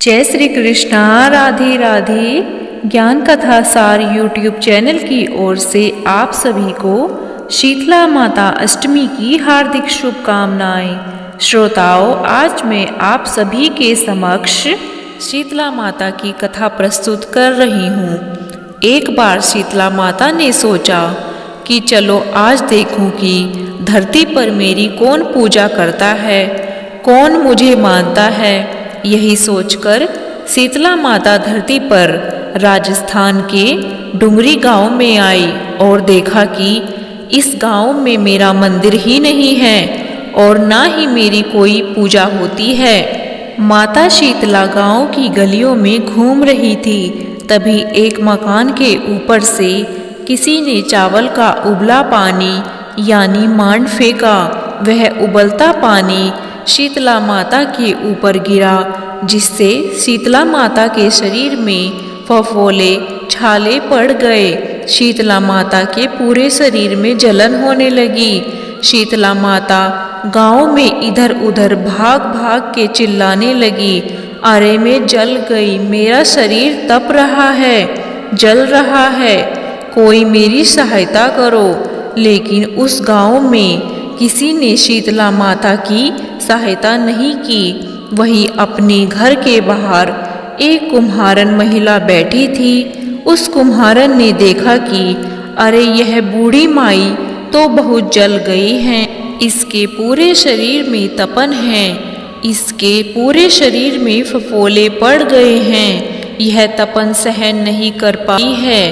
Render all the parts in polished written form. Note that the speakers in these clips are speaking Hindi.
जय श्री कृष्णा। राधे राधे। ज्ञान कथा सार यूट्यूब चैनल की ओर से आप सभी को शीतला माता अष्टमी की हार्दिक शुभकामनाएं। श्रोताओं, आज मैं आप सभी के समक्ष शीतला माता की कथा प्रस्तुत कर रही हूँ। एक बार शीतला माता ने सोचा कि चलो आज देखूं कि धरती पर मेरी कौन पूजा करता है, कौन मुझे मानता है। यही सोचकर शीतला माता धरती पर राजस्थान के डुंगरी गांव में आई और देखा कि इस गांव में मेरा मंदिर ही नहीं है और ना ही मेरी कोई पूजा होती है। माता शीतला गांव की गलियों में घूम रही थी। तभी एक मकान के ऊपर से किसी ने चावल का उबला पानी यानी मांड फेंका। वह उबलता पानी शीतला माता के ऊपर गिरा, जिससे शीतला माता के शरीर में फफोले छाले पड़ गए। शीतला माता के पूरे शरीर में जलन होने लगी। शीतला माता गांव में इधर उधर भाग भाग के चिल्लाने लगी, अरे मैं जल गई, मेरा शरीर तप रहा है, जल रहा है, कोई मेरी सहायता करो। लेकिन उस गांव में किसी ने शीतला माता की सहायता नहीं की। वहीं अपने घर के बाहर एक कुम्हारन महिला बैठी थी। उस कुम्हारन ने देखा कि अरे यह बूढ़ी माई तो बहुत जल गई है, इसके पूरे शरीर में तपन है, इसके पूरे शरीर में फफोले पड़ गए हैं, यह तपन सहन नहीं कर पाई है।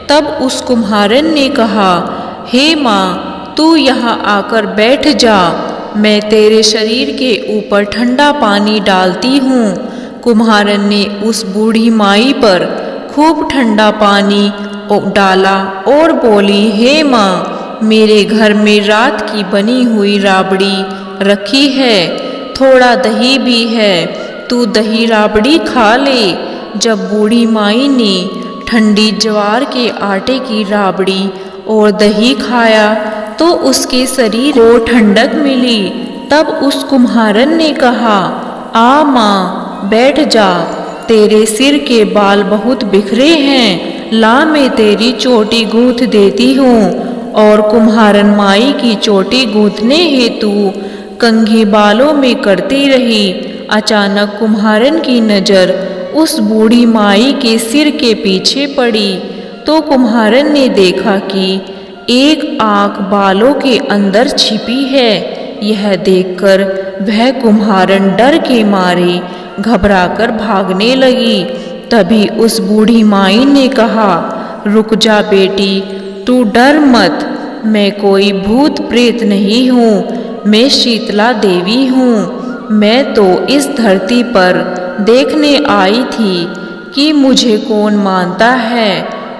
तब उस कुम्हारन ने कहा, हे माँ, तू यहाँ आकर बैठ जा, मैं तेरे शरीर के ऊपर ठंडा पानी डालती हूँ। कुम्हारन ने उस बूढ़ी माई पर खूब ठंडा पानी डाला और बोली, हे माँ, मेरे घर में रात की बनी हुई राबड़ी रखी है, थोड़ा दही भी है, तू दही राबड़ी खा ले। जब बूढ़ी माई ने ठंडी ज्वार के आटे की राबड़ी और दही खाया तो उसके शरीर को ठंडक मिली। तब उस कुम्हारन ने कहा, आ माँ, बैठ जा, तेरे सिर के बाल बहुत बिखरे हैं, ला मैं तेरी चोटी गूंथ देती हूँ। और कुम्हारन माई की चोटी गूंथने हेतु कंघी बालों में करती रही। अचानक कुम्हारन की नज़र उस बूढ़ी माई के सिर के पीछे पड़ी तो कुम्हारन ने देखा कि एक आंख बालों के अंदर छिपी है। यह देखकर वह कुम्हारन डर के मारे घबराकर भागने लगी। तभी उस बूढ़ी माई ने कहा, रुक जा बेटी, तू डर मत, मैं कोई भूत प्रेत नहीं हूँ, मैं शीतला देवी हूँ। मैं तो इस धरती पर देखने आई थी कि मुझे कौन मानता है,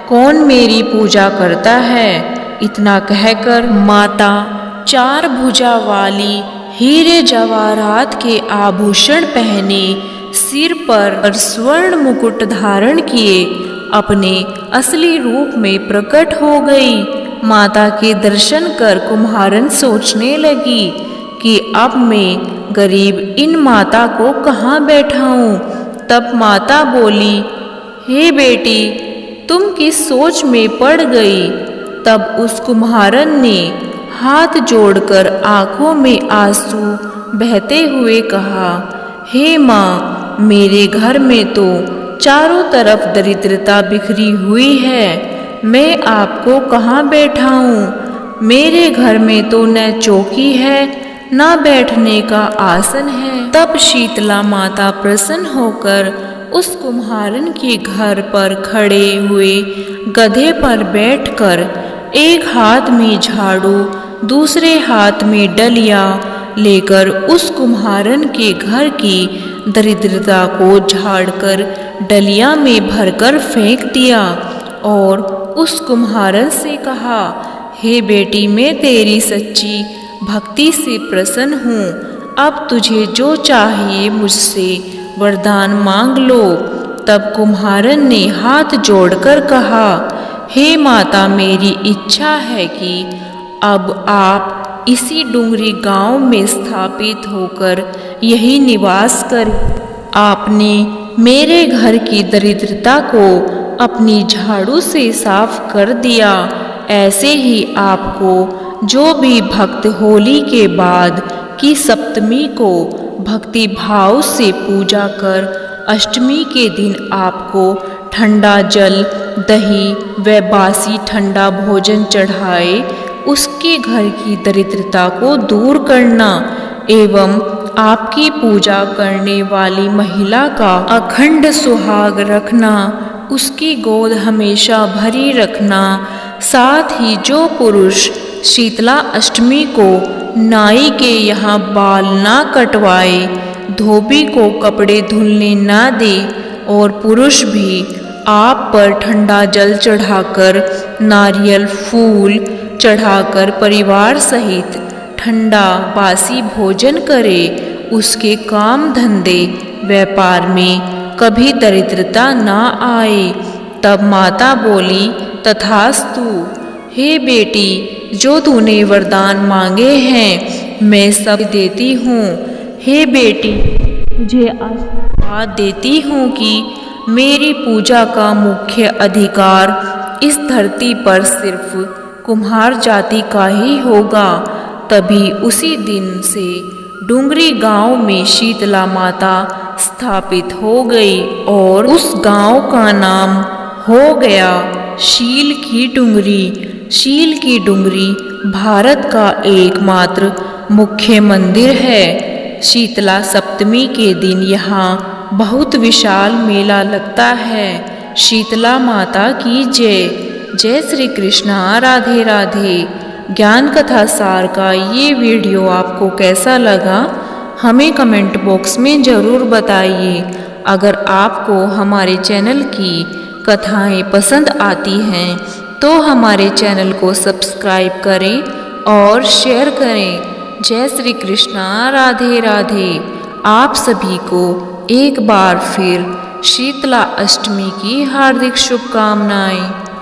कौन मेरी पूजा करता है। इतना कहकर माता चार भुजा वाली हीरे जवाहरात के आभूषण पहने, सिर पर स्वर्ण मुकुट धारण किए अपने असली रूप में प्रकट हो गई। माता के दर्शन कर कुम्हारन सोचने लगी कि अब मैं गरीब इन माता को कहाँ बैठाऊं। तब माता बोली, हे बेटी, तुम किस सोच में पड़ गई। तब उस कुम्हारन ने हाथ जोड़कर आंखों में आंसू बहते हुए कहा, हे माँ, मेरे घर में तो चारों तरफ दरिद्रता बिखरी हुई है, मैं आपको कहाँ बैठाऊं। मेरे घर में तो न चौकी है न बैठने का आसन है। तब शीतला माता प्रसन्न होकर उस कुम्हारन के घर पर खड़े हुए गधे पर बैठकर एक हाथ में झाड़ू दूसरे हाथ में डलिया लेकर उस कुम्हारन के घर की दरिद्रता को झाड़कर डलिया में भरकर फेंक दिया और उस कुम्हारन से कहा, हे बेटी, मैं तेरी सच्ची भक्ति से प्रसन्न हूँ, अब तुझे जो चाहिए मुझसे वरदान मांग लो। तब कुम्हारन ने हाथ जोड़कर कहा, हे माता, मेरी इच्छा है कि अब आप इसी डुंगरी गांव में स्थापित होकर यही निवास कर। आपने मेरे घर की दरिद्रता को अपनी झाड़ू से साफ कर दिया। ऐसे ही आपको जो भी भक्त होली के बाद की सप्तमी को भक्ति भाव से पूजा कर अष्टमी के दिन आपको ठंडा जल, दही व बासी ठंडा भोजन चढ़ाए, उसके घर की दरिद्रता को दूर करना एवं आपकी पूजा करने वाली महिला का अखंड सुहाग रखना, उसकी गोद हमेशा भरी रखना। साथ ही जो पुरुष शीतला अष्टमी को नाई के यहाँ बाल ना कटवाए, धोबी को कपड़े धुलने ना दे और पुरुष भी आप पर ठंडा जल चढ़ाकर, नारियल फूल चढ़ाकर परिवार सहित ठंडा बासी भोजन करे, उसके काम धंधे व्यापार में कभी दरिद्रता ना आए। तब माता बोली, तथास्तु। हे बेटी, जो तूने वरदान मांगे हैं मैं सब देती हूँ। हे बेटी, तुझे आशीर्वाद देती हूँ कि मेरी पूजा का मुख्य अधिकार इस धरती पर सिर्फ कुम्हार जाति का ही होगा। तभी उसी दिन से डुंगरी गांव में शीतला माता स्थापित हो गई और उस गांव का नाम हो गया शील की डुंगरी। शील की डुंगरी भारत का एकमात्र मुख्य मंदिर है। शीतला सप्तमी के दिन यहाँ बहुत विशाल मेला लगता है। शीतला माता की जय। जय श्री कृष्णा। राधे राधे। ज्ञान कथा सार का ये वीडियो आपको कैसा लगा हमें कमेंट बॉक्स में ज़रूर बताइए। अगर आपको हमारे चैनल की कथाएं पसंद आती हैं तो हमारे चैनल को सब्सक्राइब करें और शेयर करें। जय श्री कृष्णा। राधे राधे। आप सभी को एक बार फिर शीतला अष्टमी की हार्दिक शुभकामनाएं।